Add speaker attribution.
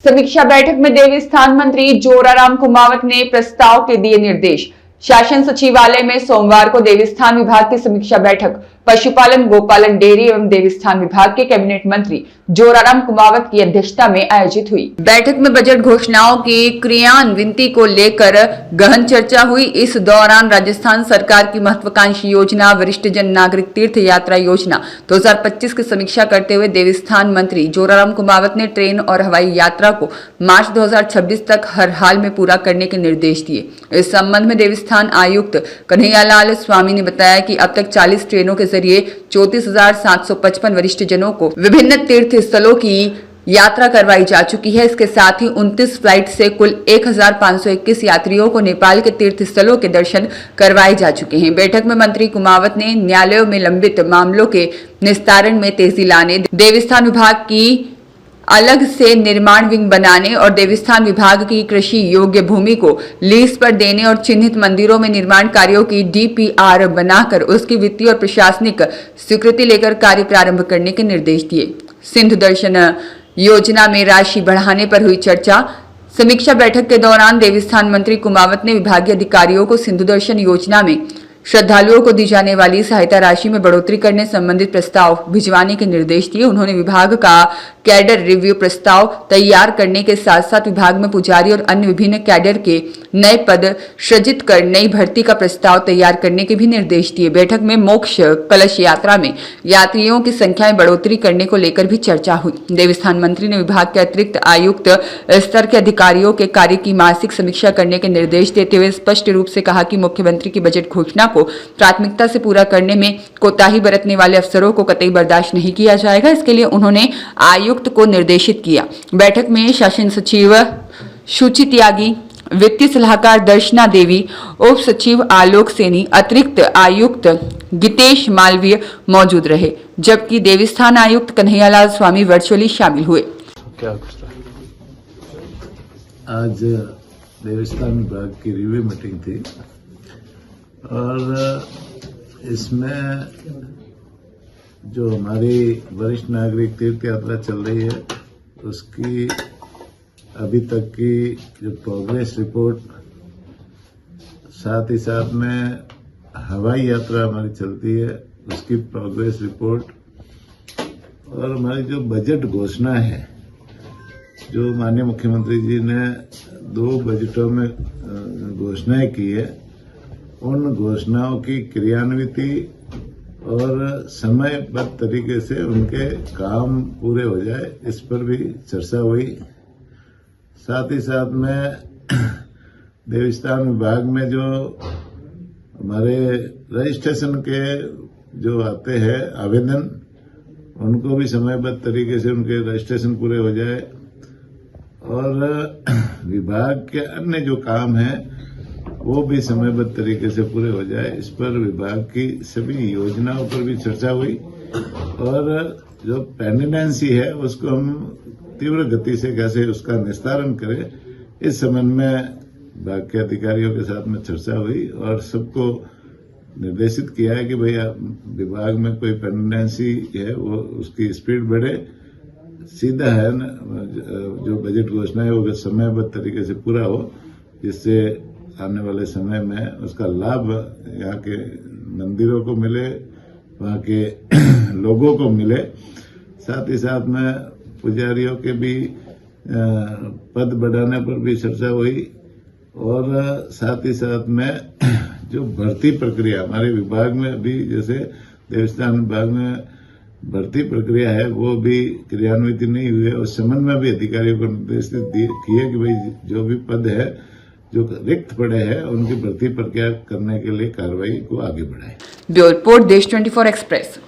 Speaker 1: समीक्षा बैठक में देवस्थान मंत्री जोराराम कुमावत ने प्रस्ताव के दिए निर्देश। शासन सचिवालय में सोमवार को देवस्थान विभाग की समीक्षा बैठक पशुपालन, गोपालन, डेयरी एवं देवस्थान विभाग के कैबिनेट मंत्री जोराराम कुमावत की अध्यक्षता में आयोजित हुई। बैठक में बजट घोषणाओं की क्रियान्विति को लेकर गहन चर्चा हुई। इस दौरान राजस्थान सरकार की महत्वाकांक्षी योजना वरिष्ठ जन नागरिक तीर्थ यात्रा योजना 2025 की समीक्षा करते हुए देवस्थान मंत्री जोराराम कुमावत ने ट्रेन और हवाई यात्रा को मार्च 2026 तक हर हाल में पूरा करने के निर्देश दिए। इस संबंध में देवस्थान आयुक्त कन्हैयालाल स्वामी ने बताया कि अब तक 40 ट्रेनों के जरिए 34,755 वरिष्ठ जनों को विभिन्न तीर्थ स्थलों की यात्रा करवाई जा चुकी है। इसके साथ ही 29 फ्लाइट से कुल 1,521 यात्रियों को नेपाल के तीर्थ स्थलों के दर्शन करवाए जा चुके हैं। बैठक में मंत्री कुमावत ने न्यायालयों में लंबित मामलों के निस्तारण में तेजी लाने, देवस्थान विभाग की अलग से निर्माण विंग बनाने और देवस्थान विभाग की कृषि योग्य भूमि को लीज पर देने और चिन्हित मंदिरों में निर्माण कार्यों की डीपीआर बनाकर उसकी वित्तीय और प्रशासनिक स्वीकृति लेकर कार्य प्रारंभ करने के निर्देश दिए। सिंधु दर्शन योजना में राशि बढ़ाने पर हुई चर्चा। समीक्षा बैठक के दौरान देवस्थान मंत्री कुमावत ने विभागीय अधिकारियों को सिंधु दर्शन योजना में श्रद्धालुओं को दी जाने वाली सहायता राशि में बढ़ोतरी करने संबंधित प्रस्ताव भिजवाने के निर्देश दिए। उन्होंने विभाग का कैडर रिव्यू प्रस्ताव तैयार करने के साथ साथ विभाग में पुजारी और अन्य विभिन्न कैडर के नए पद सृजित कर नई भर्ती का प्रस्ताव तैयार करने के भी निर्देश दिए। बैठक में मोक्ष कलश यात्रा में यात्रियों की संख्या में बढ़ोतरी करने को लेकर भी चर्चा हुई। देवस्थान मंत्री ने विभाग के अतिरिक्त आयुक्त स्तर के अधिकारियों के कार्य की मासिक समीक्षा करने के निर्देश देते हुए स्पष्ट रूप से कहा कि मुख्यमंत्री की बजट घोषणा को प्राथमिकता से पूरा करने में कोताही बरतने वाले अफसरों को कतई बर्दाश्त नहीं किया जाएगा। इसके लिए उन्होंने आयुक्त को निर्देशित किया। बैठक में शासन सचिव शुचि त्यागी, वित्तीय सलाहकार दर्शना देवी, उप सचिव आलोक सैनी, अतिरिक्त आयुक्त गीतेश मालवीय मौजूद रहे, जबकि देवस्थान आयुक्त कन्हैयालाल स्वामी वर्चुअली शामिल हुए।
Speaker 2: आज देवस्थान विभाग की रिव्यू मीटिंग थी और इसमें जो हमारी वरिष्ठ नागरिक तीर्थ यात्रा चल रही है उसकी अभी तक की जो प्रोग्रेस रिपोर्ट, साथ ही साथ में हवाई यात्रा हमारी चलती है उसकी प्रोग्रेस रिपोर्ट और हमारी जो बजट घोषणा है जो माननीय मुख्यमंत्री जी ने 2 बजटों में घोषणाएं की है, उन घोषणाओं की क्रियान्विति और समयबद्ध तरीके से उनके काम पूरे हो जाए, इस पर भी चर्चा हुई। साथ ही साथ में देवस्थान विभाग में जो हमारे रजिस्ट्रेशन के जो आते हैं आवेदन, उनको भी समयबद्ध तरीके से उनके रजिस्ट्रेशन पूरे हो जाए और विभाग के अन्य जो काम हैं वो भी समयबद्ध तरीके से पूरे हो जाए, इस पर विभाग की सभी योजनाओं पर भी चर्चा हुई और जो पेंडेंसी है उसको हम तीव्र गति से कैसे उसका निस्तारण करें, इस संबंध में विभाग के अधिकारियों के साथ में चर्चा हुई और सबको निर्देशित किया है कि भैया विभाग में कोई पेंडेंसी है वो उसकी स्पीड बढ़े, सीधा है न, जो बजट घोषणा है वो समयबद्ध तरीके से पूरा हो, जिससे आने वाले समय में उसका लाभ यहाँ के मंदिरों को मिले, वहाँ के लोगों को मिले। साथ ही साथ में पुजारियों के भी पद बढ़ाने पर भी चर्चा हुई और साथ ही साथ में जो भर्ती प्रक्रिया हमारे विभाग में अभी जैसे देवस्थान विभाग में भर्ती प्रक्रिया है वो भी क्रियान्वित नहीं हुई है, उस संबंध में भी अधिकारियों को निर्देशित किए कि भाई जो भी पद है जो रिक्त पड़े हैं उनकी भर्ती प्रक्रिया करने के लिए कार्रवाई को आगे बढ़ाएं।
Speaker 1: ब्यूरो रिपोर्ट देश 24 एक्सप्रेस।